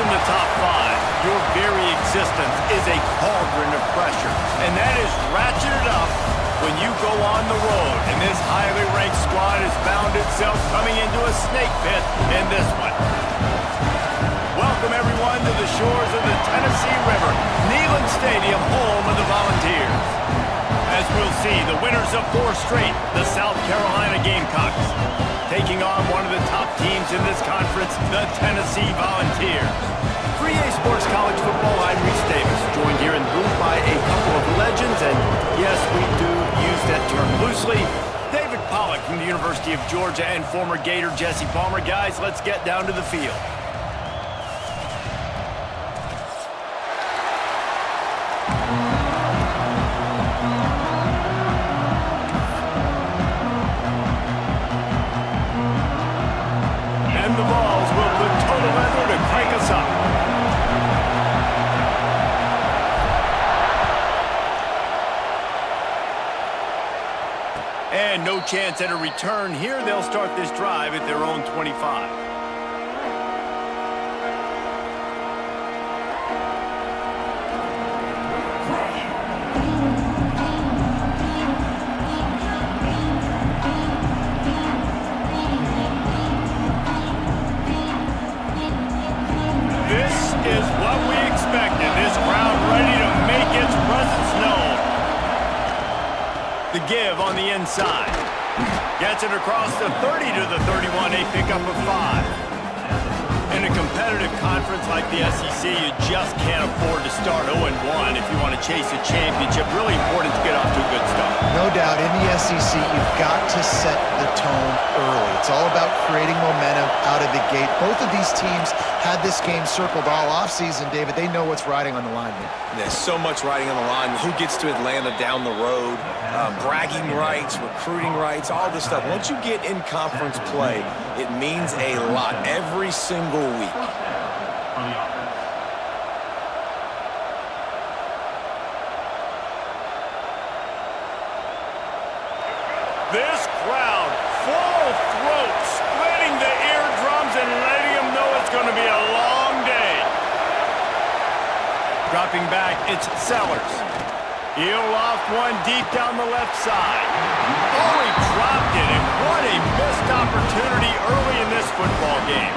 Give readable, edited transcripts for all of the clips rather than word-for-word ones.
in the top five, your very existence is a cauldron of pressure, and that is ratcheted up when you go on the road, and this highly ranked squad has found itself coming into a snake pit in this one. Welcome, everyone, to the shores of the Tennessee River, Neyland Stadium, home of the Volunteers. As we'll see, the winners of 4 straight, the South Carolina Gamecocks, taking on one of the top teams in this conference, the Tennessee Volunteers. For EA Sports College Football, I'm Reese Davis, joined here in the booth by a couple of legends, and yes, we do use that term loosely. David Pollack from the University of Georgia and former Gator Jesse Palmer. Guys, let's get down to the field. And the balls will put total leather to crank us up. And no chance at a return here. They'll start this drive at their own 25. This is what we expected. This crowd ready to make its presence known. The give on the inside. Gets it across the 30 to the 31, a pickup of 5. In a competitive conference like the SEC, you just can't afford to start 0-1 if you want to chase a championship. Really important to get off to a good start. No doubt, in the SEC, you've got to set the tone early. It's all about creating momentum out of the gate. Both of these teams had this game circled all offseason, David. They know what's riding on the line here. There's so much riding on the line. Who gets to Atlanta down the road, bragging rights, recruiting rights, all this stuff. Once you get in conference play, it means a lot every single week. This crowd, full throat, splitting the eardrums and letting them know it's going to be a long day. Dropping back, it's Sellers. He'll loft one deep down the left side. Oh, he dropped it, and what a missed opportunity early in this football game.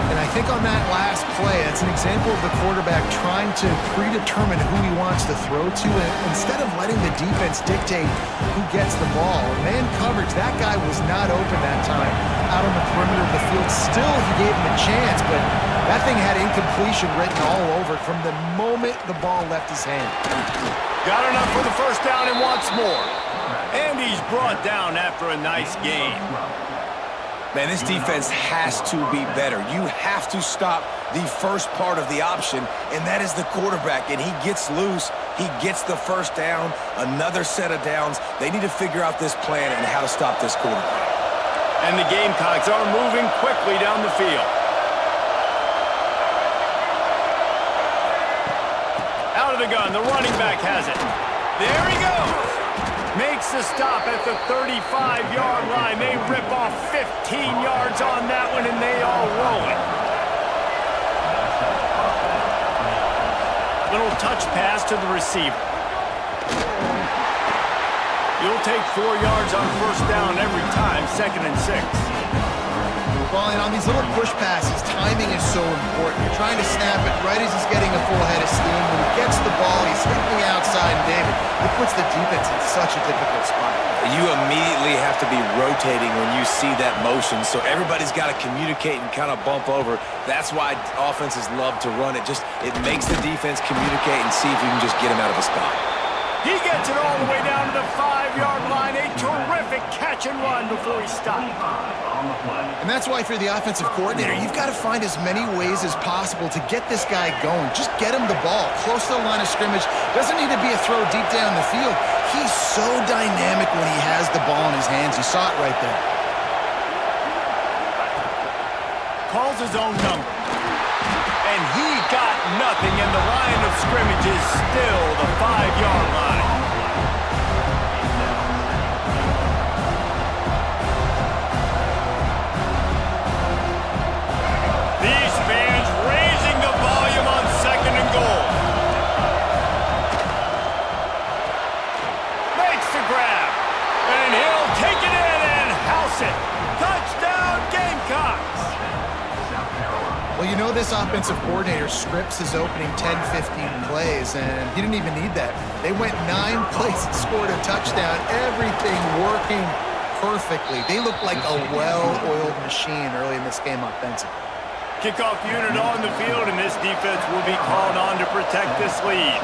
And I think on that last play, it's an example of the quarterback trying to predetermine who he wants to throw to, and instead of letting the defense dictate who gets the ball. Man coverage, that guy was not open that time out on the perimeter of the field. Still, he gave him a chance, but that thing had incompletion written all over it from the moment the ball left his hand. Got enough for the first down and wants more. And he's brought down after a nice game. Man, this defense has to be better. You have to stop the first part of the option, and that is the quarterback. And he gets loose. He gets the first down, another set of downs. They need to figure out this plan and how to stop this quarterback. And the Gamecocks are moving quickly down the field. Out of the gun, the running back has it. There he goes. Makes the stop at the 35-yard line. They rip off 15 yards on that one, and they are rolling. Little touch pass to the receiver. You'll take 4 yards on first down every time, 2nd and 6. Well, and on these little push passes, timing is so important. You're trying to snap it right as he's getting a full head of steam. When he gets the ball, he's hitting the outside, and David, it puts the defense in such a difficult spot. You immediately have to be rotating when you see that motion, so everybody's got to communicate and kind of bump over. That's why offenses love to run it. It makes the defense communicate and see if you can just get him out of a spot. He gets it all the way down to the 5-yard line. A terrific catch and run before he stopped. And that's why, for the offensive coordinator, you've got to find as many ways as possible to get this guy going. Just get him the ball close to the line of scrimmage. Doesn't need to be a throw deep down the field. He's so dynamic when he has the ball in his hands. You saw it right there. Calls his own number. And he got nothing, and the line of scrimmage is still the 5-yard line. These fans raising the you know this offensive coordinator scripts his opening 10, 15 plays, and he didn't even need that. They went 9 plays and scored a touchdown, everything working perfectly. They looked like a well-oiled machine early in this game offensively. Kickoff unit on the field, and this defense will be called on to protect this lead.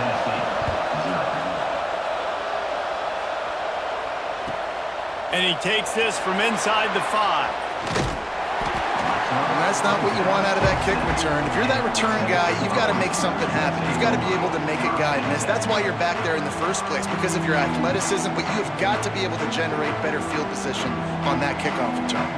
And he takes this from inside the 5. And that's not what you want out of that kick return. If you're that return guy, you've got to make something happen. You've got to be able to make a guy miss. That's why you're back there in the first place, because of your athleticism, but you have got to be able to generate better field position on that kickoff return.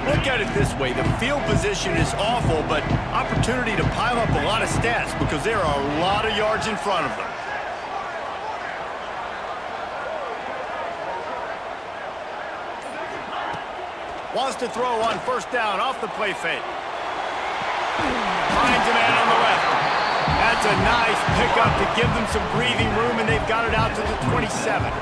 Look at it this way. The field position is awful, but opportunity to pile up a lot of stats because there are a lot of yards in front of them. Wants to throw on first down off the play fake. Finds a man on the left. That's a nice pickup to give them some breathing room, and they've got it out to the 27.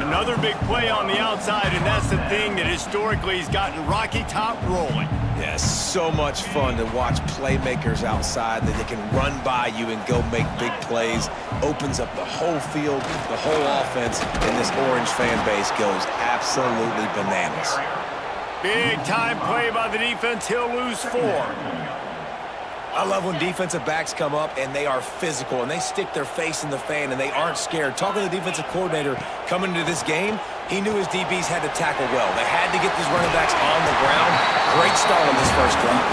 Another big play on the outside, and that's the thing that historically has gotten Rocky Top rolling. Yeah, so much fun to watch playmakers outside that they can run by you and go make big plays. Opens up the whole field, the whole offense, and this Orange fan base goes absolutely bananas. Big time play by the defense. He'll lose 4. I love when defensive backs come up and they are physical and they stick their face in the fan and they aren't scared. Talking to the defensive coordinator coming into this game, he knew his DBs had to tackle well. They had to get these running backs on the ground. Great start on this first drive.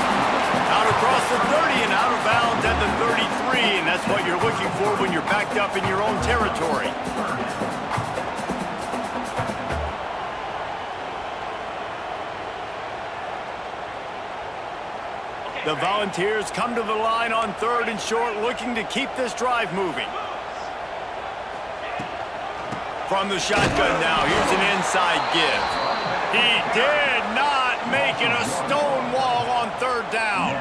Out across the 30 and out of bounds at the 33, and that's what you're looking for when you're backed up in your own territory. The Volunteers come to the line on 3rd and short, looking to keep this drive moving. From the shotgun now, here's an inside give. He did not make it a stone wall on 3rd down.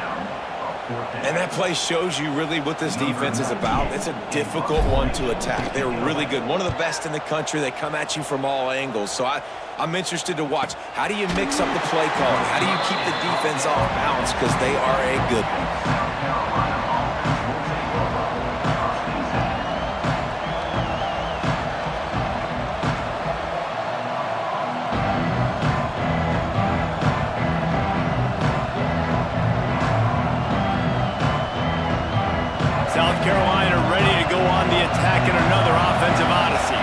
And that play shows you really what this defense is about. It's a difficult one to attack. They're really good. One of the best in the country. They come at you from all angles. So I'm interested to watch. How do you mix up the play calling? How do you keep the defense off balance? Because they are a good one. South Carolina ready to go on the attack in another offensive odyssey.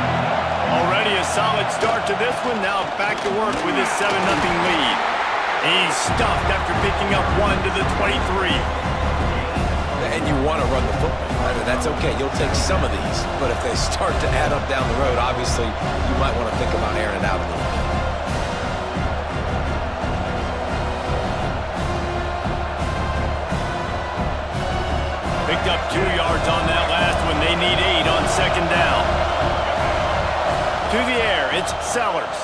Already a solid start to this one. Now back to work with his 7-0 lead. He's stuffed after picking up 1 to the 23. And you want to run the football. I mean, that's okay. You'll take some of these. But if they start to add up down the road, obviously you might want to think about airing it out a little bit. Picked up 2 yards on that last one. They need 8 on 2nd down. To the air, it's Sellers.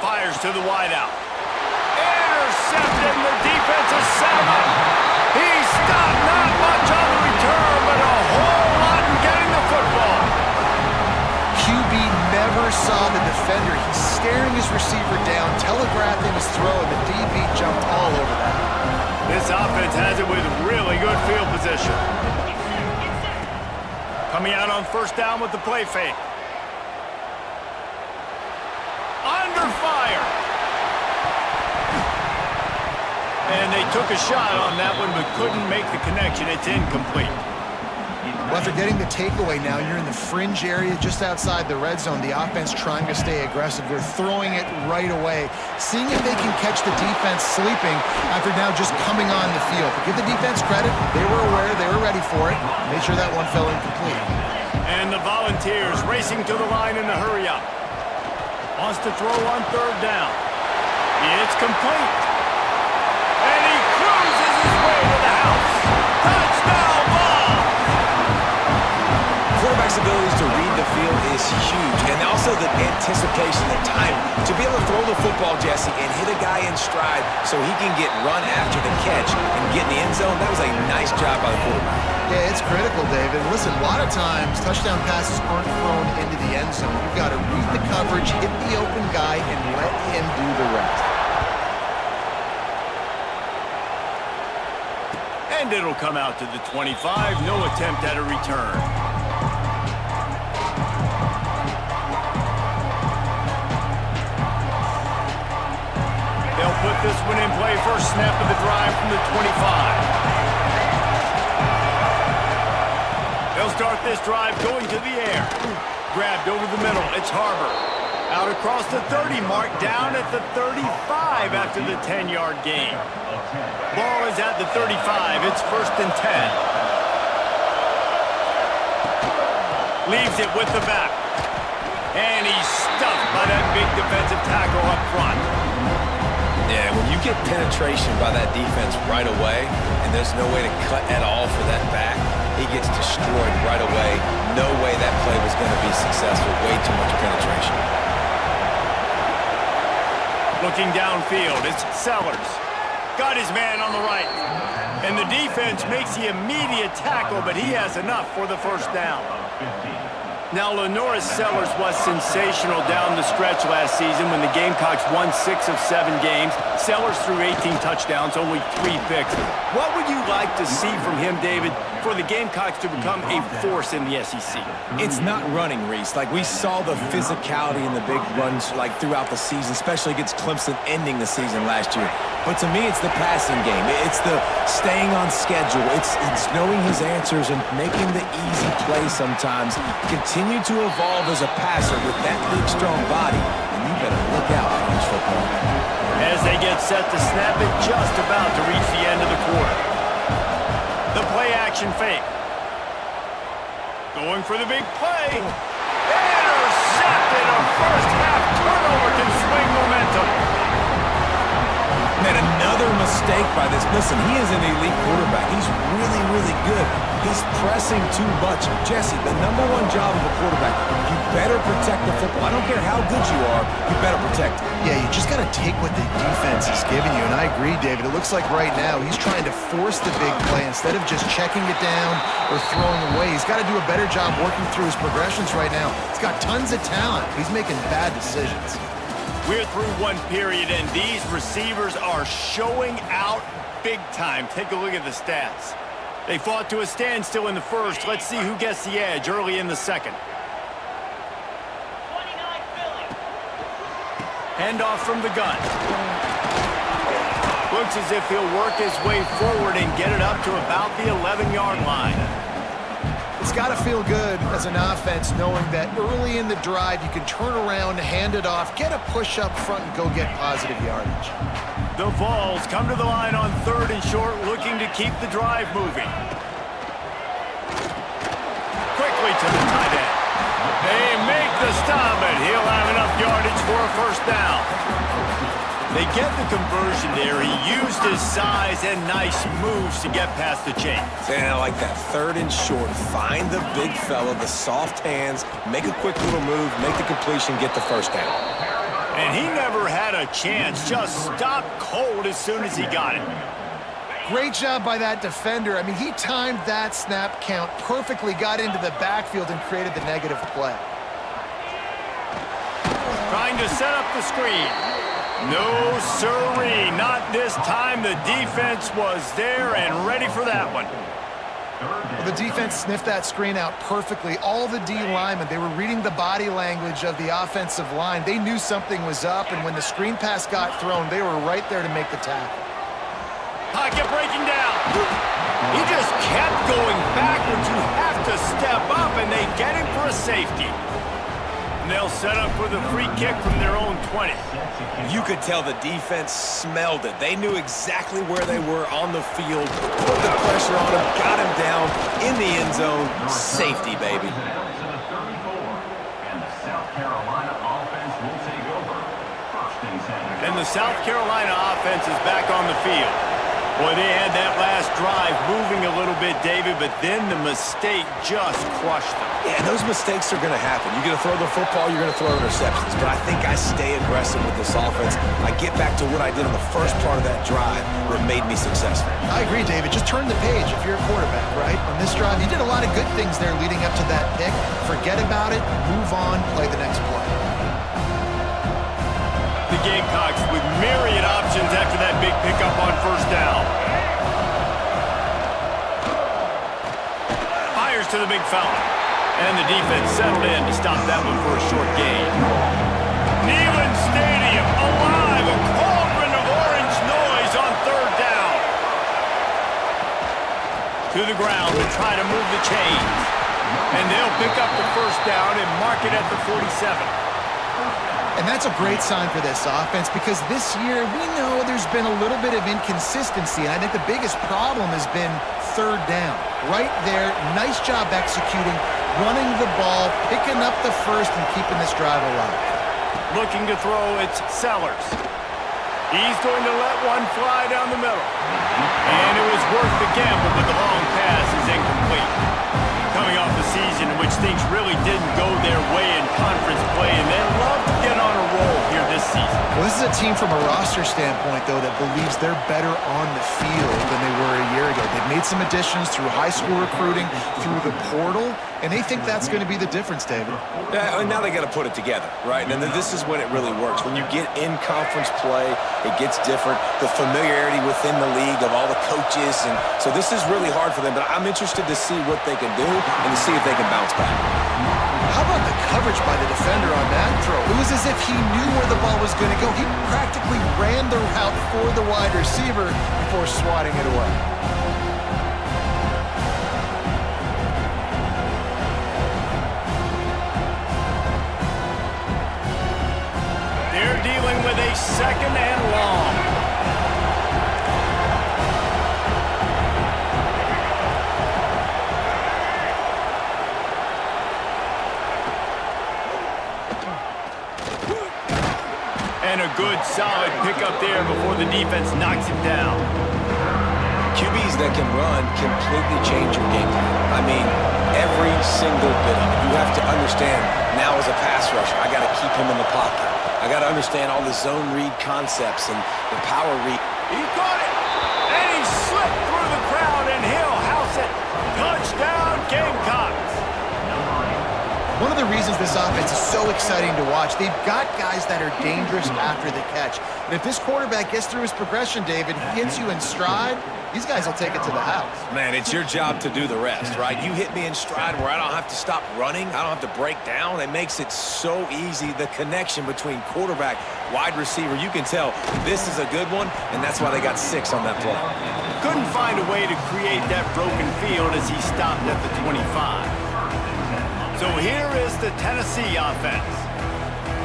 Fires to the wideout. Intercepted, and the defense is set him up. He stopped, not much on the return, but a whole lot in getting the football. QB never saw the defender. He's staring his receiver down, telegraphing his throw, and the DB jumped all over that. This offense has it with really good field position. Coming out on 1st down with the play fake. Under fire. And they took a shot on that one, but couldn't make the connection. It's incomplete. Well, after getting the takeaway now, you're in the fringe area just outside the red zone. The offense trying to stay aggressive. They're throwing it right away, seeing if they can catch the defense sleeping after now just coming on the field. But give the defense credit. They were aware. They were ready for it. Made sure that one fell incomplete. And the Volunteers racing to the line in a hurry-up. Wants to throw on 3rd down. It's complete. And he cruises his way to the house. Touchdown ball! Quarterbacks his abilities to read the field is huge, and also the anticipation, the time to be able to throw the football, Jesse, and hit a guy in stride so he can get run after the catch and get in the end zone. That was a nice job by the quarterback. Yeah, it's critical, David. Listen, a lot of times touchdown passes aren't thrown into the end zone. You've got to read the coverage, hit the open guy, and let him do the rest. And it'll come out to the 25. No attempt at a return. They'll put this one in play. First snap of the drive from the 25. They'll start this drive going to the air. Grabbed over the middle. It's Harbor. Out across the 30 mark, down at the 35 after the 10-yard gain. Ball is at the 35. It's 1st and 10. Leaves it with the back. And he's stuffed by that big defensive tackle up front. Yeah, when you get penetration by that defense right away, and there's no way to cut at all for that back, he gets destroyed right away. No way that play was going to be successful. Way too much penetration. Looking downfield, it's Sellers. Got his man on the right. And the defense makes the immediate tackle, but he has enough for the first down. Now, Lenoris Sellers was sensational down the stretch last season when the Gamecocks won 6 of 7 games. Sellers threw 18 touchdowns, only 3 picks. What would you like to see from him, David, for the Gamecocks to become a force in the SEC? It's not running, Reese. Like, we saw the physicality in the big runs, like, throughout the season, especially against Clemson ending the season last year. But to me, it's the passing game. It's the staying on schedule. It's knowing his answers and making the easy play sometimes. Continue to evolve as a passer with that big, strong body, and you better look out on this football. As they get set to snap it, just about to reach the end of the quarter. The play-action fake. Going for the big play. Intercepted! A first-half turnover can swing momentum. Man, another mistake by this. Listen, he is an elite quarterback. He's really, really good. He's pressing too much. Jesse, the #1 job of a quarterback, you better protect the football. I don't care how good you are, you better protect it. Yeah, you just got to take what the defense is giving you, and I agree, David. It looks like right now he's trying to force the big play instead of just checking it down or throwing away. He's got to do a better job working through his progressions right now. He's got tons of talent. He's making bad decisions. We're through one period, and these receivers are showing out big time. Take a look at the stats. They fought to a standstill in the first. Let's see who gets the edge early in the second. Handoff from the gun. Looks as if he'll work his way forward and get it up to about the 11-yard line. It's got to feel good as an offense knowing that early in the drive you can turn around, hand it off, get a push up front, and go get positive yardage. The Vols come to the line on 3rd and short, looking to keep the drive moving. Quickly to the tight end. They make the stop, and he'll have enough yardage for a first down. They get the conversion there. He used his size and nice moves to get past the chains. And I like that 3rd and short. Find the big fella, the soft hands, make a quick little move, make the completion, get the first down. And he never had a chance. Just stopped cold as soon as he got it. Great job by that defender. I mean, he timed that snap count perfectly, got into the backfield, and created the negative play. Trying to set up the screen. No, sirree, not this time. The defense was there and ready for that one. Well, the defense sniffed that screen out perfectly. All the D linemen, they were reading the body language of the offensive line. They knew something was up, and when the screen pass got thrown, they were right there to make the tackle. Pocket breaking down. He just kept going backwards. You have to step up, and they get him for a safety. And they'll set up for the free kick from their own 20. You could tell the defense smelled it. They knew exactly where they were on the field, put the pressure on him, got him down in the end zone. Safety, baby. And the South Carolina offense is back on the field. Boy, they had that last drive moving a little bit, David, but then the mistake just crushed them. Yeah, those mistakes are going to happen. You're going to throw the football, you're going to throw interceptions. But I think I stay aggressive with this offense. I get back to what I did in the first part of that drive where it made me successful. I agree, David. Just turn the page if you're a quarterback, right? On this drive, you did a lot of good things there leading up to that pick. Forget about it, move on, play the next play. The Gamecocks with myriad options after that big pickup on first down. Fires to the big foul. And the defense settled in to stop that one for a short gain. Neyland Stadium alive, a cauldron of orange noise on third down. To the ground to try to move the chains. And they'll pick up the first down and mark it at the 47. And that's a great sign for this offense because this year we know there's been a little bit of inconsistency, and I think the biggest problem has been third down. Right there, nice job executing, running the ball, picking up the first, and keeping this drive alive. Looking to throw, it's Sellers. He's going to let one fly down the middle. And it was worth the gamble, but the long pass is incomplete. Coming off a season in which things really didn't go their way in conference play, and they love to get on a roll here this season. Well, this is a team from a roster standpoint, though, that believes they're better on the field than they were a year ago. They've made some additions through high school recruiting, through the portal, and they think that's going to be the difference, David. Yeah, and now they got to put it together, right? And then this is when it really works. When you get in conference play, it gets different. The familiarity within the league of all the coaches, and so this is really hard for them. But I'm interested to see what they can do and to see if they can bounce back. How about the coverage by the defender on that throw? It was as if he knew where the ball was going to go. He practically ran the route for the wide receiver before swatting it away. They're dealing with a second and long. And a good, solid pickup there before the defense knocks him down. QBs that can run completely change your game plan. I mean, every single bit of it. You have to understand, now as a pass rusher, I got to keep him in the pocket. I got to understand all the zone read concepts and the power read. He caught it, and he slipped through the crowd, and he'll house it. Touchdown, Gamecocks. One of the reasons this offense is so exciting to watch, they've got guys that are dangerous after the catch. And if this quarterback gets through his progression, David, he hits you in stride, these guys will take it to the house. Man, it's your job to do the rest, right? You hit me in stride where I don't have to stop running. I don't have to break down. It makes it so easy, the connection between quarterback, wide receiver. You can tell this is a good one, and that's why they got 6 on that play. Couldn't find a way to create that broken field as he stopped at the 25. So here is the Tennessee offense.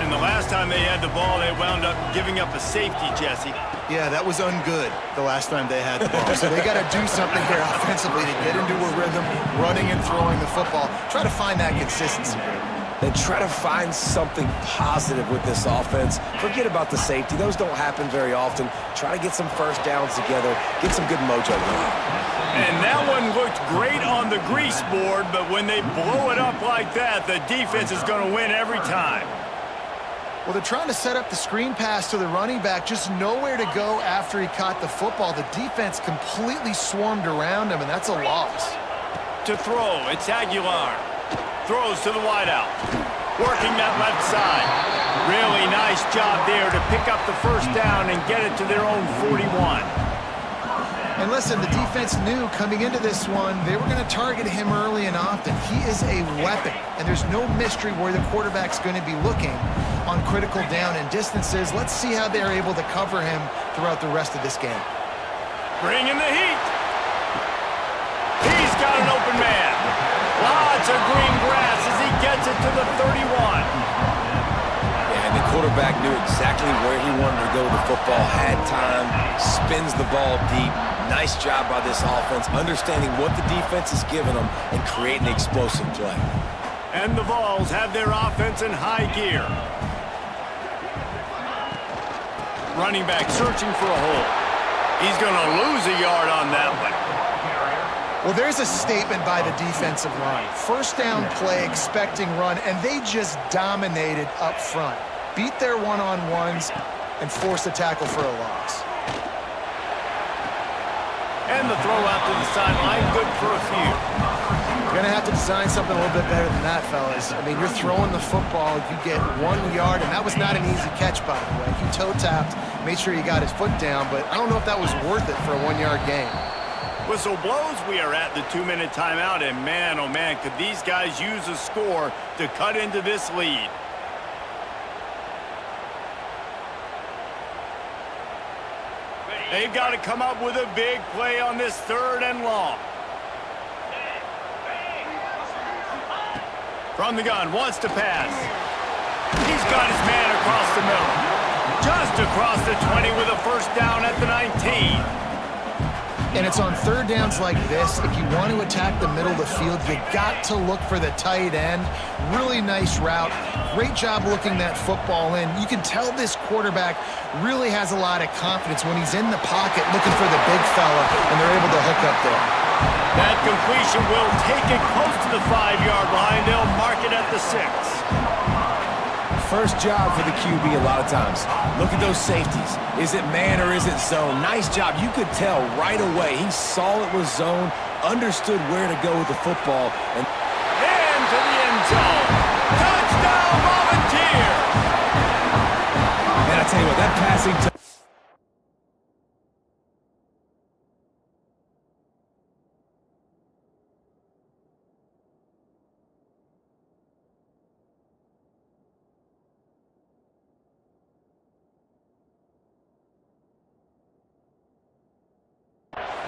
And the last time they had the ball, they wound up giving up a safety, Jesse. Yeah, that was ungood the last time they had the ball. So they got to do something here offensively to get into a rhythm, running and throwing the football. Try to find that consistency. And try to find something positive with this offense. Forget about the safety. Those don't happen very often. Try to get some first downs together. Get some good mojo going. And that one looked great on the grease board, but when they blow it up like that, the defense is going to win every time. Well, they're trying to set up the screen pass to the running back, just nowhere to go after he caught the football. The defense completely swarmed around him, and that's a loss. To throw, it's Aguilar. Throws to the wideout. Working that left side. Really nice job there to pick up the first down and get it to their own 41. And listen, the defense knew coming into this one, they were going to target him early and often. He is a weapon, and there's no mystery where the quarterback's going to be looking on critical down and distances. Let's see how they're able to cover him throughout the rest of this game. Bringing the heat. He's got an open man. Lots of green grass as he gets it to the 31. And the quarterback knew exactly where he wanted to go with the football, had time, spins the ball deep. Nice job by this offense, understanding what the defense is giving them and creating explosive play. And the Vols have their offense in high gear. Running back searching for a hole. He's going to lose a yard on that one. Well, there's a statement by the defensive line. First down play, expecting run, and they just dominated up front. Beat their one-on-ones and forced a tackle for a loss. And the throw out to the sideline, good for a few. You're going to have to design something a little bit better than that, fellas. I mean, you're throwing the football, you get 1 yard, and that was not an easy catch, by the way. He toe-tapped, made sure he got his foot down, but I don't know if that was worth it for a 1-yard gain. Whistle blows, we are at the 2-minute timeout, and man, oh man, could these guys use a score to cut into this lead. They've got to come up with a big play on this 3rd and long. From the gun, wants to pass. He's got his man across the middle. Just across the 20 with a first down at the 19. And it's on 3rd downs like this, if you want to attack the middle of the field, you got to look for the tight end. Really nice route. Great job looking that football in. You can tell this quarterback really has a lot of confidence when he's in the pocket looking for the big fella, and they're able to hook up there. That completion will take it close to the 5-yard line. They'll mark it at the 6. First job for the QB a lot of times. Look at those safeties. Is it man or is it zone? Nice job. You could tell right away. He saw it was zone, understood where to go with the football. And into the end zone. Touchdown, Volunteers! Man, I tell you what, that passing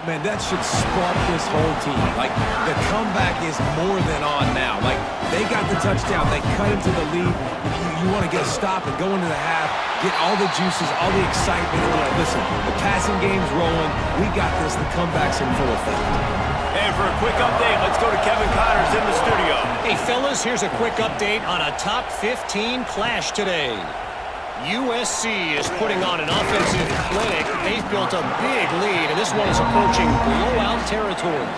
man, that should spark this whole team. Like, the comeback is more than on now. Like, they got the touchdown. They cut into the lead. You want to get a stop and go into the half, get all the juices, all the excitement. And like, listen, the passing game's rolling. We got this. The comeback's in full effect. And for a quick update, let's go to Kevin Connors in the studio. Hey, fellas, here's a quick update on a top 15 clash today. USC is putting on an offensive clinic. They've built a big lead, and this one is approaching blowout territory.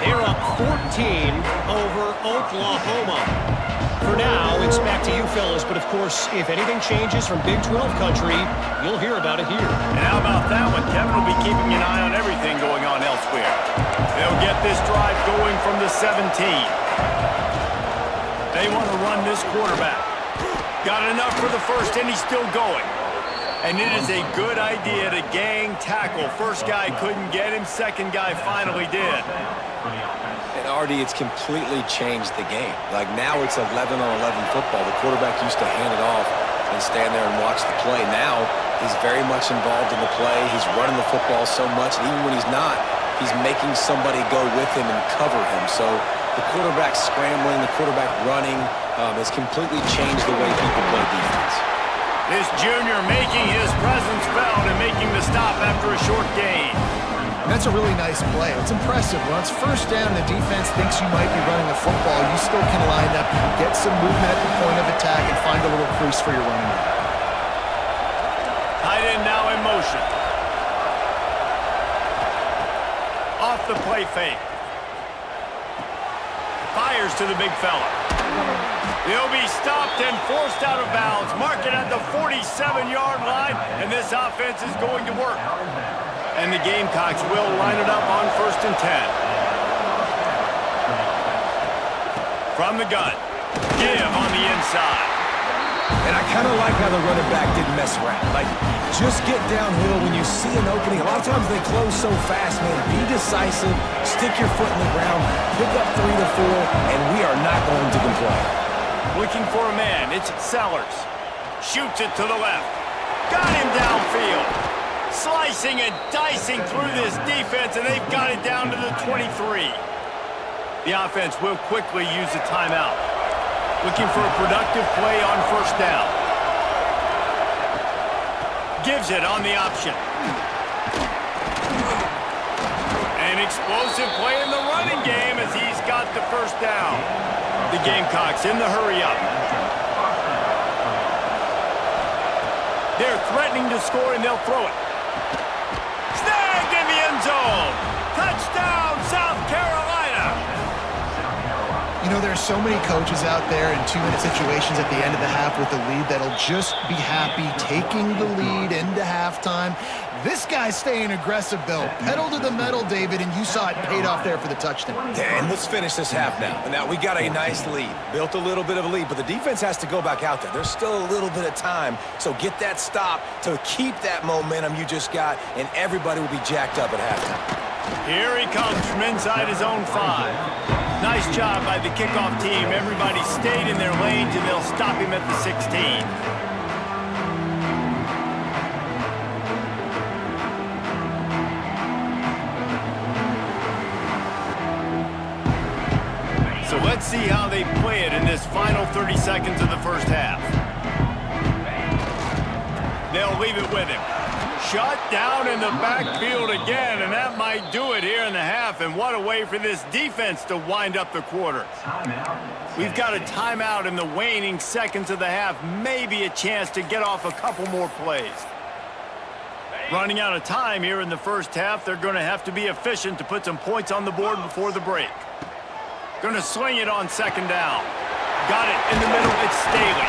They're up 14 over Oklahoma. For now, it's back to you fellas, but of course, if anything changes from Big 12 country, you'll hear about it here. And how about that one? Kevin will be keeping an eye on everything going on elsewhere. They'll get this drive going from the 17. They want to run this quarterback. Got enough for the first, and he's still going. And it is a good idea to gang tackle. First guy couldn't get him. Second guy finally did. And Artie, it's completely changed the game. Like, now it's 11-on-11 football. The quarterback used to hand it off and stand there and watch the play. Now he's very much involved in the play. He's running the football so much, and even when he's not, he's making somebody go with him and cover him. So the quarterback scrambling, the quarterback running has completely changed the way people play defense. This junior making his presence felt and making the stop after a short gain. And that's a really nice play. It's impressive. When it's first down, the defense thinks you might be running the football. You still can line up, get some movement at the point of attack, and find a little crease for your running back. Tight end now in motion. Off the play fake. Fires to the big fella. He'll be stopped and forced out of bounds. Mark it at the 47-yard line, and this offense is going to work. And the Gamecocks will line it up on 1st and 10. From the gun. Give on the inside. And I kind of like how the running back didn't mess around. Like, just get downhill when you see an opening. A lot of times they close so fast, man. Be decisive, stick your foot in the ground, pick up 3 to 4, and we are not going to complain. Looking for a man. It's Sellers. Shoots it to the left. Got him downfield. Slicing and dicing through this defense, and they've got it down to the 23. The offense will quickly use a timeout. Looking for a productive play on 1st down. Gives it on the option. An explosive play in the running game as he's got the 1st down. The Gamecocks in the hurry up. They're threatening to score, and they'll throw it. Snap! snagged in the end zone. Touchdown, South Carolina. You know, there are so many coaches out there in 2-minute situations at the end of the half with the lead that'll just be happy taking the lead into halftime. This guy's staying aggressive, though. Pedal to the metal, David, and you saw it paid off there for the touchdown. And let's finish this half now. Now, we got a nice lead. Built a little bit of a lead, but the defense has to go back out there. There's still a little bit of time, so get that stop to keep that momentum you just got, and everybody will be jacked up at halftime. Here he comes from inside his own 5. Nice job by the kickoff team. Everybody stayed in their lanes, and they'll stop him at the 16. So let's see how they play it in this final 30 seconds of the first half. They'll leave it with him. Shut down in the backfield again, and that might do it here in the half. And what a way for this defense to wind up the quarter. We've got a timeout in the waning seconds of the half. Maybe a chance to get off a couple more plays. Running out of time here in the first half. They're going to have to be efficient to put some points on the board before the break. Going to sling it on second down. Got it in the middle. It's Staley.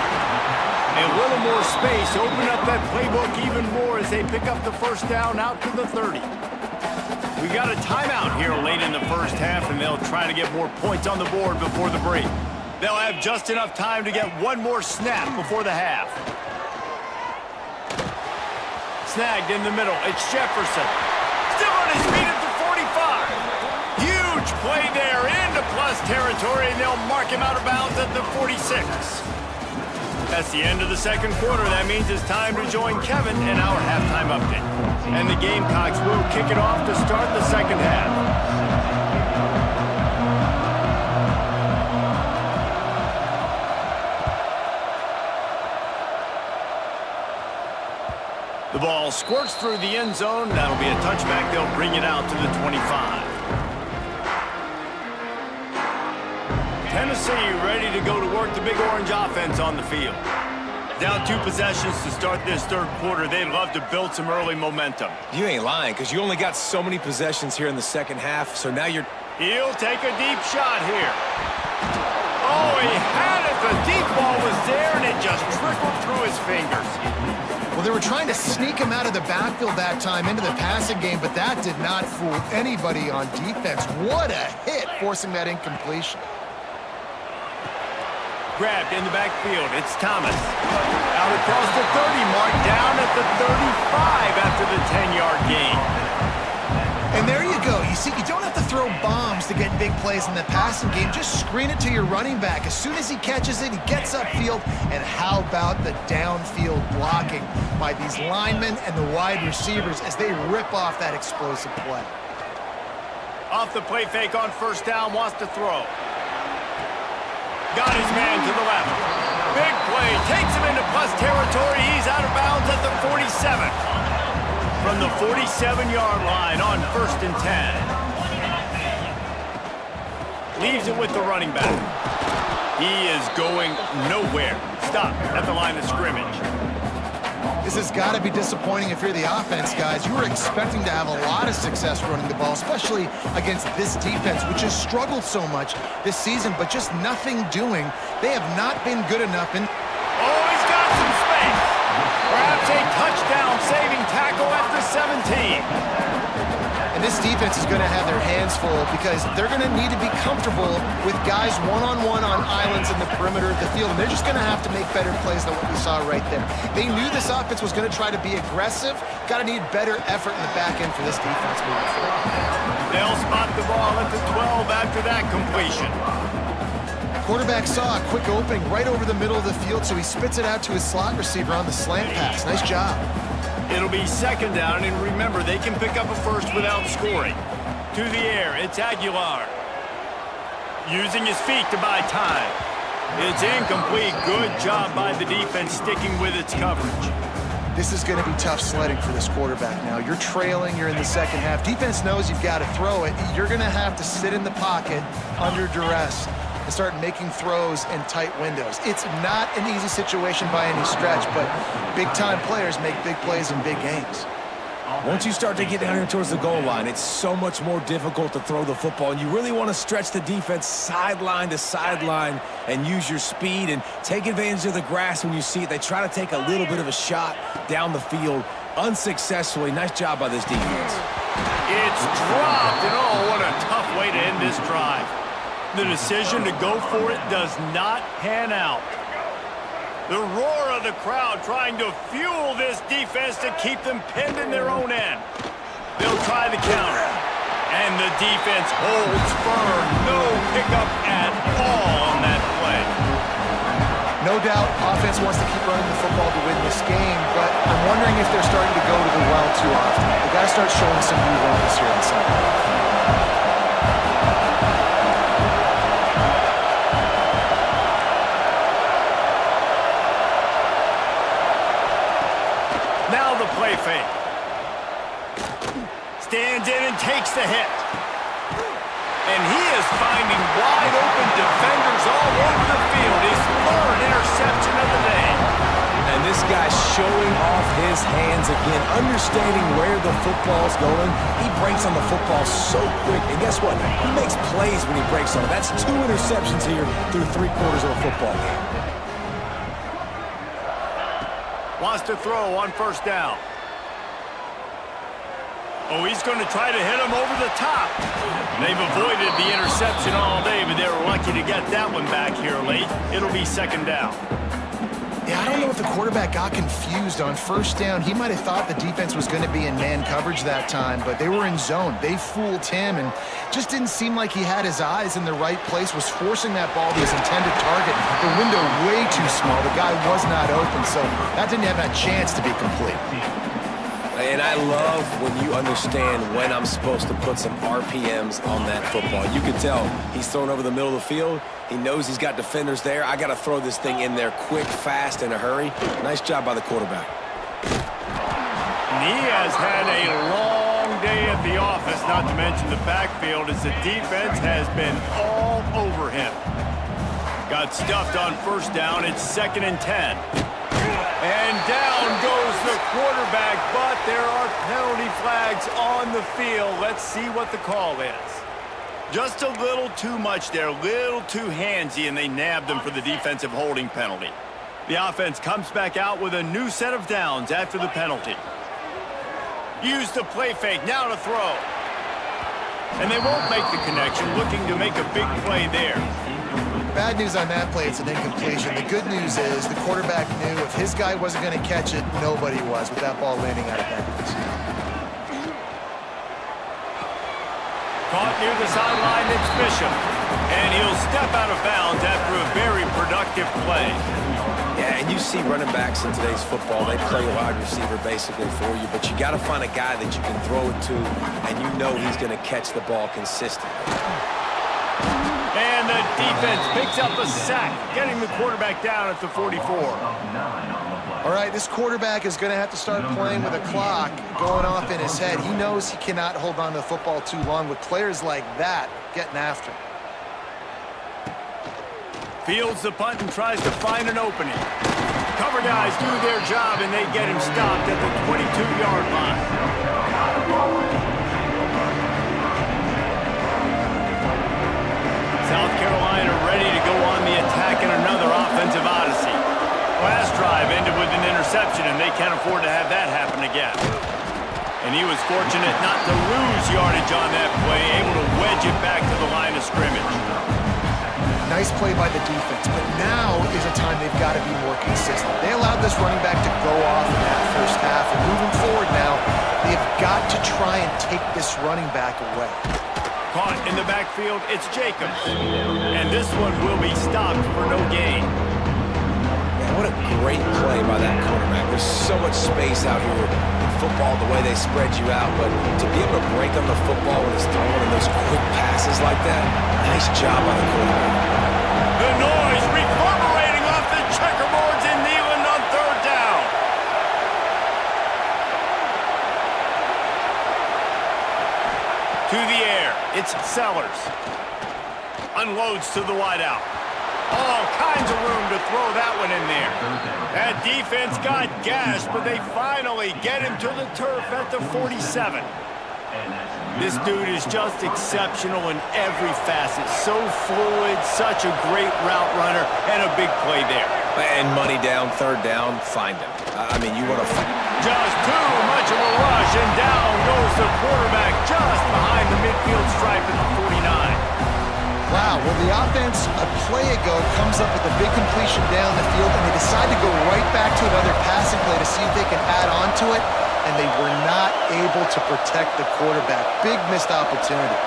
A little more space. Open up that playbook even more as they pick up the first down out to the 30. We got a timeout here late in the first half, and they'll try to get more points on the board before the break. They'll have just enough time to get one more snap before the half. Snagged in the middle. It's Jefferson. Still on his feet at the 45. Huge play there into plus territory, and they'll mark him out of bounds at the 46. That's the end of the second quarter. That means it's time to join Kevin in our halftime update. And the Gamecocks will kick it off to start the second half. The ball squirts through the end zone. That'll be a touchback. They'll bring it out to the 25. Tennessee ready to go to work the Big Orange offense on the field. Down 2 possessions to start this third quarter. They'd love to build some early momentum. You ain't lying, because you only got so many possessions here in the second half, so now you're... He'll take a deep shot here. Oh, he had it. The deep ball was there, and it just trickled through his fingers. Well, they were trying to sneak him out of the backfield that time into the passing game, but that did not fool anybody on defense. What a hit, forcing that incompletion. Grabbed in the backfield. It's Thomas. Out across the 30 mark, down at the 35 after the 10-yard gain. And there you go. You see, you don't have to throw bombs to get big plays in the passing game. Just screen it to your running back. As soon as he catches it, he gets upfield. And how about the downfield blocking by these linemen and the wide receivers as they rip off that explosive play. Off the play fake on first down, wants to throw. Got his man to the left. Big play, takes him into plus territory. He's out of bounds at the 47. From the 47-yard line on 1st and 10. Leaves it with the running back. He is going nowhere. Stop at the line of scrimmage. This has got to be disappointing if you're the offense, guys. You were expecting to have a lot of success running the ball, especially against this defense, which has struggled so much this season, but just nothing doing. They have not been good enough. Oh, he's got some space. Perhaps a touchdown-saving tackle at the 17. And this defense is going to have their hands full because they're going to need to be comfortable with guys one-on-one on islands in the perimeter of the field. And they're just going to have to make better plays than what we saw right there. They knew this offense was going to try to be aggressive. Got to need better effort in the back end for this defense moving forward. They'll spot the ball at the 12 after that completion. Quarterback saw a quick opening right over the middle of the field, so he spits it out to his slot receiver on the slant pass. Nice job. It'll be second down, and remember, they can pick up a first without scoring. To the air, it's Aguilar. Using his feet to buy time. It's incomplete. Good job by the defense sticking with its coverage. This is going to be tough sledding for this quarterback now. You're trailing, you're in the second half. Defense knows you've got to throw it. You're going to have to sit in the pocket under duress and start making throws in tight windows. It's not an easy situation by any stretch, but big-time players make big plays in big games. Once you start to get down here towards the goal line, it's so much more difficult to throw the football, and you really want to stretch the defense sideline to sideline and use your speed and take advantage of the grass when you see it. They try to take a little bit of a shot down the field unsuccessfully. Nice job by this defense. It's dropped, and oh, what a tough way to end this drive. The decision to go for it does not pan out. The roar of the crowd trying to fuel this defense to keep them pinned in their own end. They'll try the counter. And the defense holds firm. No pickup at all on that play. No doubt, offense wants to keep running the football to win this game, but I'm wondering if they're starting to go to the well too often. They've got to start showing some new runs here in the second half. Now the play fake. Stands in and takes the hit. And he is finding wide open defenders all over the field. His third interception of the day. And this guy's showing off his hands again, understanding where the football's going. He breaks on the football so quick. And guess what? He makes plays when he breaks on it. That's 2 interceptions here through 3/4 of a football game. Wants to throw on first down. Oh, he's going to try to hit him over the top. They've avoided the interception all day, but they were lucky to get that one back here late. It'll be second down. Yeah, I don't know if the quarterback got confused on first down. He might have thought the defense was going to be in man coverage that time, but they were in zone. They fooled him and just didn't seem like he had his eyes in the right place, was forcing that ball to his intended target. The window way too small. The guy was not open, so that didn't have a chance to be complete. And I love when you understand when I'm supposed to put some RPMs on that football. You can tell he's thrown over the middle of the field. He knows he's got defenders there. I got to throw this thing in there quick, fast, in a hurry. Nice job by the quarterback. And he has had a long day at the office, not to mention the backfield, as the defense has been all over him. Got stuffed on first down. It's 2nd and 10. And down goes the quarterback, but there are penalty flags on the field. Let's see what the call is. Just a little too much there, a little too handsy, and they nabbed him for the defensive holding penalty. The offense comes back out with a new set of downs after the penalty. Use the play fake, now to throw. And they won't make the connection, looking to make a big play there. Bad news on that play, it's an incompletion. The good news is the quarterback knew if his guy wasn't going to catch it, nobody was with that ball landing out of bounds. Caught near the sideline, it's Bishop. And he'll step out of bounds after a very productive play. Yeah, and you see running backs in today's football, they play wide receiver basically for you, but you got to find a guy that you can throw it to, and you know he's going to catch the ball consistently. And the defense picks up a sack, getting the quarterback down at the 44. All right, this quarterback is going to have to start playing with a clock going off in his head. He knows he cannot hold on to the football too long with players like that getting after him. Fields the punt and tries to find an opening. Cover guys do their job, and they get him stopped at the 22-yard line. South Carolina ready to go on the attack in another offensive odyssey. Last drive ended with an interception, and they can't afford to have that happen again. And he was fortunate not to lose yardage on that play, able to wedge it back to the line of scrimmage. Nice play by the defense, but now is a time they've got to be more consistent. They allowed this running back to go off in that first half, and moving forward now, they've got to try and take this running back away. Caught in the backfield, it's Jacobs. And this one will be stopped for no gain. Man, what a great play by that quarterback. There's so much space out here in football, the way they spread you out, but to be able to break on the football when it's thrown in those quick passes like that, nice job by the quarterback. The noise reverberating off the checkerboards in Neyland on third down. To the air, it's Sellers. Unloads to the wideout. All kinds of room to throw that one one in there. That defense got gashed, but they finally get him to the turf at the 47. This dude is just exceptional in every facet. So fluid, such a great route runner, and a big play there. And money down, third down, find him. I mean, you want to find. Just too much of a rush, and down goes the quarterback just behind the midfield stripe at the 49. Wow, well, the offense a play ago comes up with a big completion down the field, and they decide to go right back to another passing play to see if they can add on to it, and they were not able to protect the quarterback. Big missed opportunity.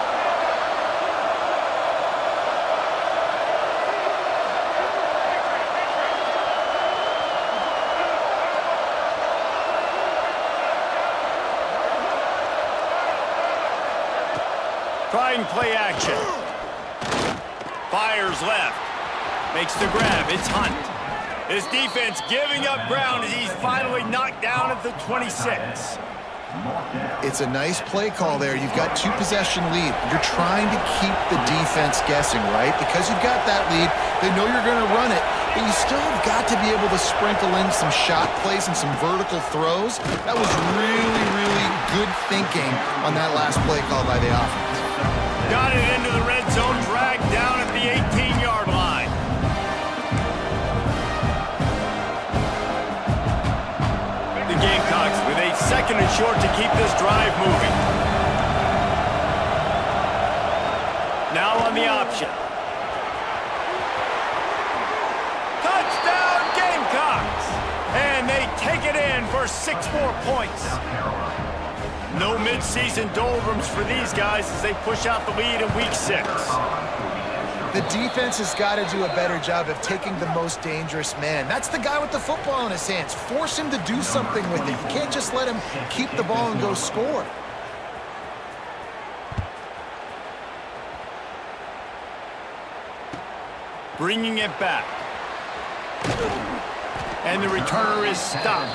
Trying play action. Fires left. Makes the grab. It's Hunt. His defense giving up ground as he's finally knocked down at the 26. It's a nice play call there. You've got 2-possession lead. You're trying to keep the defense guessing, right? Because you've got that lead, they know you're going to run it, but you still have got to be able to sprinkle in some shot plays and some vertical throws. That was really, really good thinking on that last play call by the offense. Got it into the red zone, dragged down at the 18-yard line. The Gamecocks with a second and short to keep this drive moving. Now on the option. Touchdown Gamecocks! And they take it in for 6 more points. No midseason doldrums for these guys as they push out the lead in week 6. The defense has got to do a better job of taking the most dangerous man. That's the guy with the football in his hands. Force him to do something with it. You can't just let him keep the ball and go score. Bringing it back. And the returner is stopped.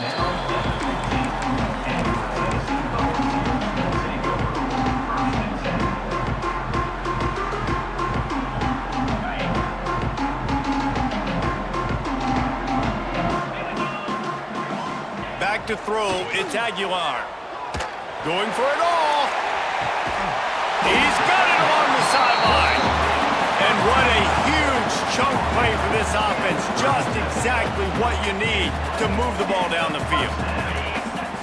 Back to throw, it's Aguilar. Going for it all. He's got it along the sideline. And what a huge chunk play for this offense. Just exactly what you need to move the ball down the field.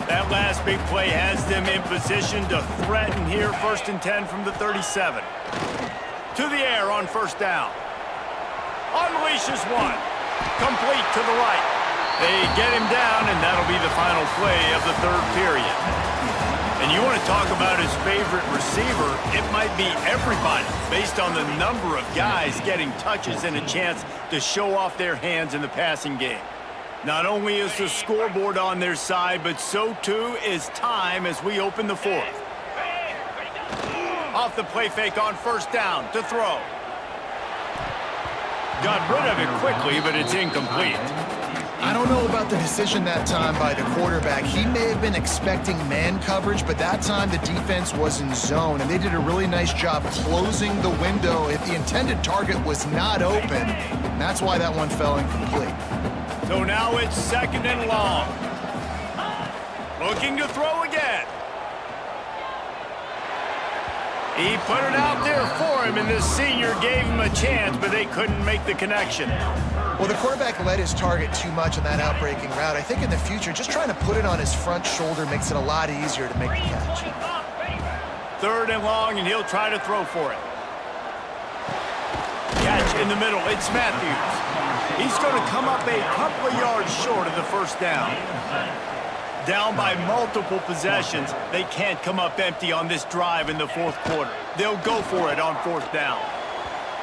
That last big play has them in position to threaten here. 1st and 10 from the 37. To the air on 1st down. Unleashes one. Complete to the right. They get him down, and that'll be the final play of the 3rd period. And you want to talk about his favorite receiver, it might be everybody, based on the number of guys getting touches and a chance to show off their hands in the passing game. Not only is the scoreboard on their side, but so too is time as we open the 4th. Off the play fake on 1st down to throw. Got rid of it quickly, but it's incomplete. I don't know about the decision that time by the quarterback. He may have been expecting man coverage, but that time the defense was in zone, and they did a really nice job closing the window if the intended target was not open. That's why that one fell incomplete. So now it's 2nd and long. Looking to throw again. He put it out there for him, and the senior gave him a chance, but they couldn't make the connection. Well, the quarterback led his target too much on that outbreaking route. I think in the future, just trying to put it on his front shoulder makes it a lot easier to make the catch. 3rd and long, and he'll try to throw for it. Catch in the middle. It's Matthews. He's going to come up a couple of yards short of the 1st down. Down by multiple possessions, they can't come up empty on this drive in the 4th quarter. They'll go for it on 4th down.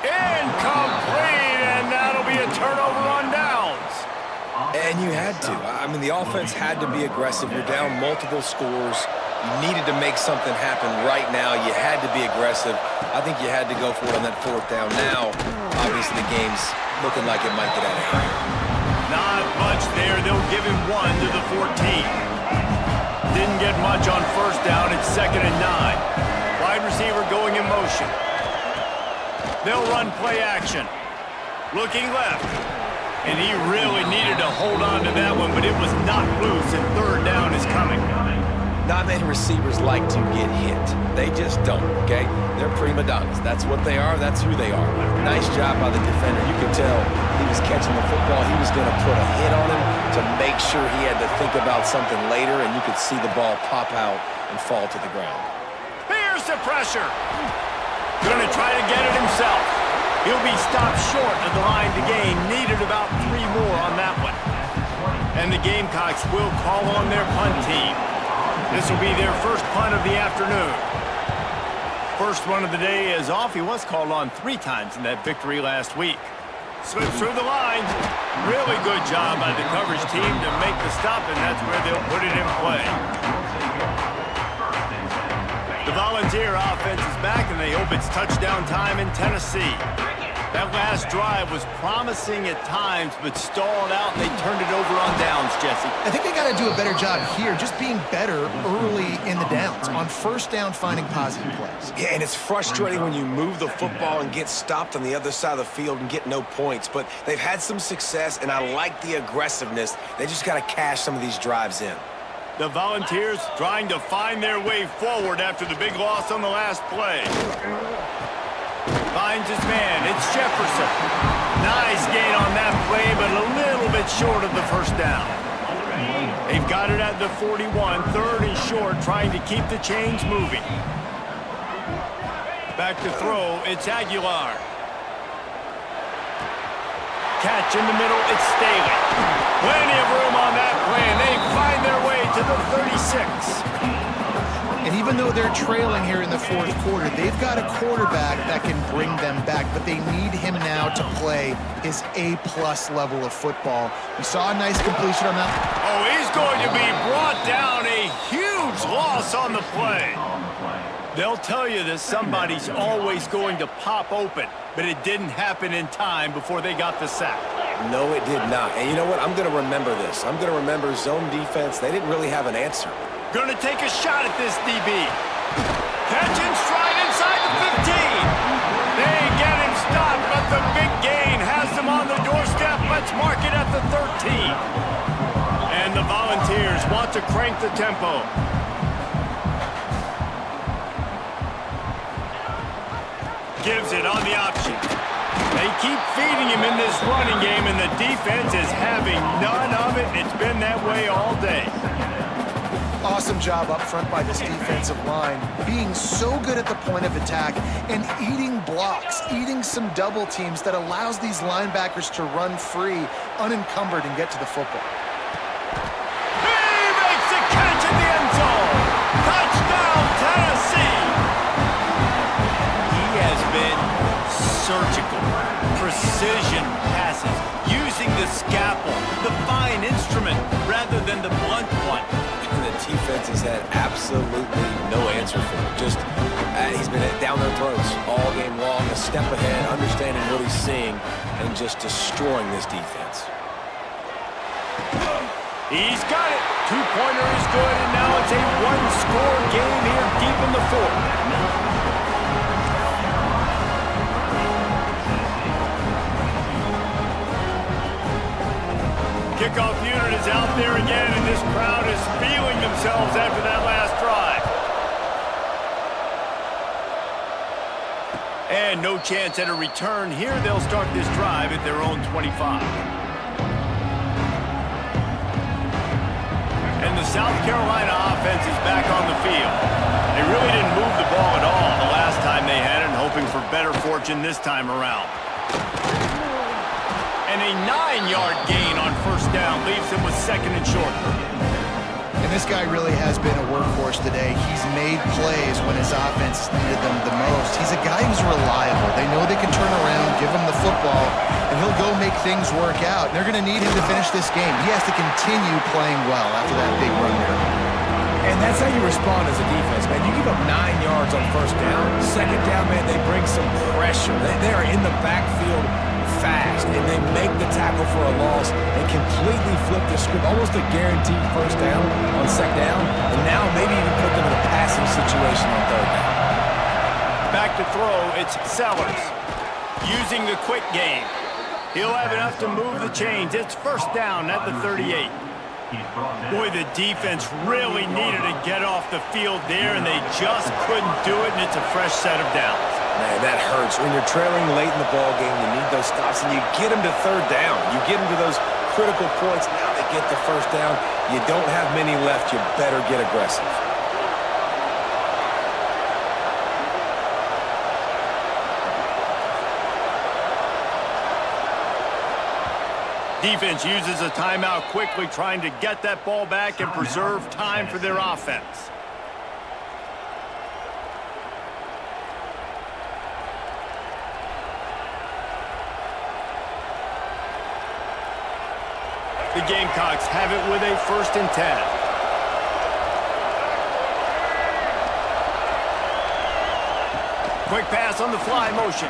Incomplete, and that'll be a turnover on downs. And you had to. I mean, the offense had to be aggressive. You're down multiple scores. You needed to make something happen right now. You had to be aggressive. I think you had to go for it on that 4th down. Now, obviously, the game's looking like it might get out of hand. Not much there. They'll give him 1 to the 14. Didn't get much on 1st down. It's 2nd and 9. Wide receiver going in motion. They'll run play action. Looking left. And he really needed to hold on to that one, but it was knocked loose, and third down is coming. Not many receivers like to get hit. They just don't, okay? They're prima donnas. That's what they are. That's who they are. Nice job by the defender. You could tell he was catching the football. He was going to put a hit on him to make sure he had to think about something later, and you could see the ball pop out and fall to the ground. Here's the pressure. Going to try to get it himself. He'll be stopped short of the line to gain. Needed about 3 more on that one. And the Gamecocks will call on their punt team. This will be their first punt of the afternoon. First one of the day is off. He was called on 3 times in that victory last week. Slips through the line. Really good job by the coverage team to make the stop, and that's where they'll put it in play. The Volunteer offense is back, and they hope it's touchdown time in Tennessee. That last drive was promising at times, but stalled out, and they turned it over on downs, Jesse. I think they got to do a better job here, just being better early in the downs, on first down finding positive plays. Yeah, and it's frustrating when you move the football and get stopped on the other side of the field and get no points, but they've had some success, and I like the aggressiveness. They just got to cash some of these drives in. The Volunteers trying to find their way forward after the big loss on the last play. Finds his man. It's Jefferson. Nice gain on that play, but a little bit short of the first down. They've got it at the 41, third and short, trying to keep the chains moving. Back to throw. It's Aguilar. Catch in the middle. It's Staley. Plenty of room on that play, and they find their way to the 36. And even though they're trailing here in the fourth quarter, they've got a quarterback that can bring them back, but they need him now to play his A-plus level of football. We saw a nice completion on that. Oh, he's going to be brought down. A huge loss on the play. They'll tell you that somebody's always going to pop open, but it didn't happen in time before they got the sack. No, it did not. And you know what? I'm going to remember this. I'm going to remember zone defense. They didn't really have an answer. Going to take a shot at this DB. Catch and stride inside the 15. They get him stopped, but the big gain has them on the doorstep. Let's mark it at the 13. And the Volunteers want to crank the tempo. Gives it on the option. They keep feeding him in this running game, and the defense is having none of it. It's been that way all day. Awesome job up front by this defensive line, being so good at the point of attack and eating blocks, eating some double teams that allows these linebackers to run free, unencumbered, and get to the football. He makes the catch in the end zone. Touchdown, Tennessee. He has been surgical, precision passes, using the scalpel, the fine instrument, rather than the blunt one. The defense has had absolutely no answer for him. Just, he's been down their throats all game long, a step ahead, understanding what he's seeing, and just destroying this defense. He's got it. Two-pointer is good, and now it's a one-score game here deep in the fourth. Kickoff unit is out there again, and this crowd is feeling themselves after that last drive. And no chance at a return here. They'll start this drive at their own 25. And the South Carolina offense is back on the field. They really didn't move the ball at all the last time they had it, hoping for better fortune this time around. And a 9-yard gain on first down leaves him with second and short. And this guy really has been a workhorse today. He's made plays when his offense needed them the most. He's a guy who's reliable. They know they can turn around, give him the football, and he'll go make things work out. They're going to need him to finish this game. He has to continue playing well after that big run there. And that's how you respond as a defense, man. You give up 9 yards on first down. Second down, man, they bring some pressure. They are in the backfield fast, and they make the tackle for a loss and completely flip the script, almost a guaranteed first down on second down, and now maybe even put them in a passing situation on third down. Back to throw, it's Sellers using the quick game. He'll have enough to move the chains. It's first down at the 38. Boy, the defense really needed to get off the field there, and they just couldn't do it, and it's a fresh set of downs. Man, that hurts. When you're trailing late in the ball game, you need those stops, and you get them to third down. You get them to those critical points. Now they get the first down. You don't have many left. You better get aggressive. Defense uses a timeout quickly, trying to get that ball back and preserve time for their offense. The Gamecocks have it with a 1st and 10. Quick pass on the fly motion.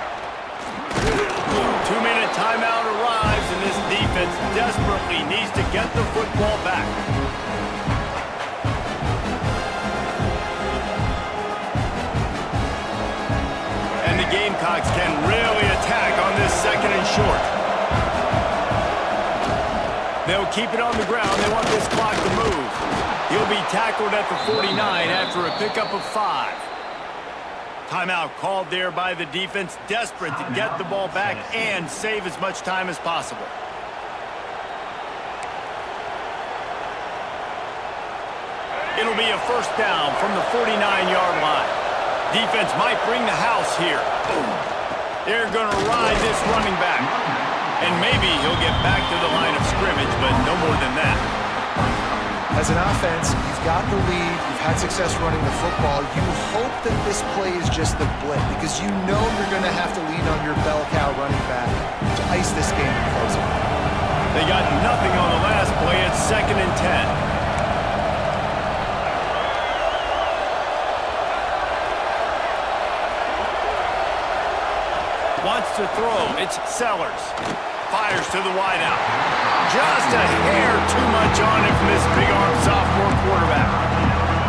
2-minute timeout arrives, and this defense desperately needs to get the football back. And the Gamecocks can really attack on this 2nd and short. They'll keep it on the ground. They want this clock to move. He'll be tackled at the 49 after a pickup of 5. Timeout called there by the defense, desperate to get the ball back and save as much time as possible. It'll be a first down from the 49-yard line. Defense might bring the house here. They're going to ride this running back. And maybe he'll get back to the line of scrimmage, but no more than that. As an offense, you've got the lead, you've had success running the football. You hope that this play is just the blip, because you know you're going to have to lean on your bell cow running back to ice this game and close it. They got nothing on the last play. It's 2nd and 10. Wants to throw. It's Sellers. Fires to the wideout. Just a hair too much on him from this big-arm sophomore quarterback.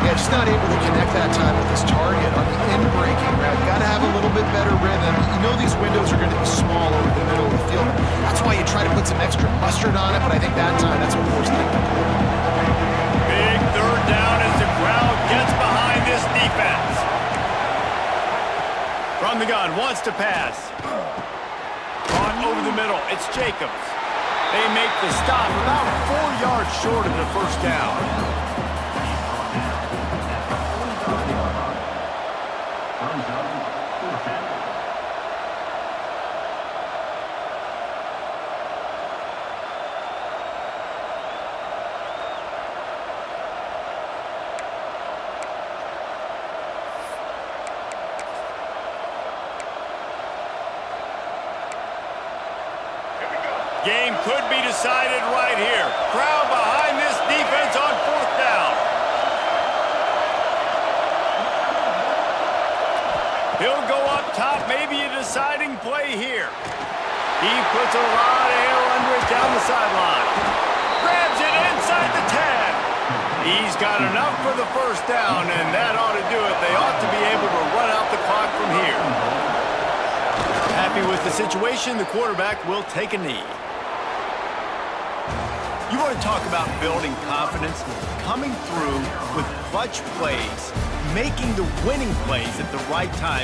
Yeah, just not able to connect that time with his target on the in-breaking route. You got to have a little bit better rhythm. You know these windows are going to be small over the middle of the field. That's why you try to put some extra mustard on it, but I think that time that's what forced it to play. Big 3rd down as the crowd gets behind this defense. From the gun, wants to pass. Caught over the middle. It's Jacobs. They make the stop about 4 yards short of the first down. Game could be decided right here. Crowd behind this defense on 4th down. He'll go up top, maybe a deciding play here. He puts a lot of air under it down the sideline. Grabs it inside the 10. He's got enough for the first down, and that ought to do it. They ought to be able to run out the clock from here. Happy with the situation, the quarterback will take a knee. You want to talk about building confidence? Coming through with clutch plays, making the winning plays at the right time.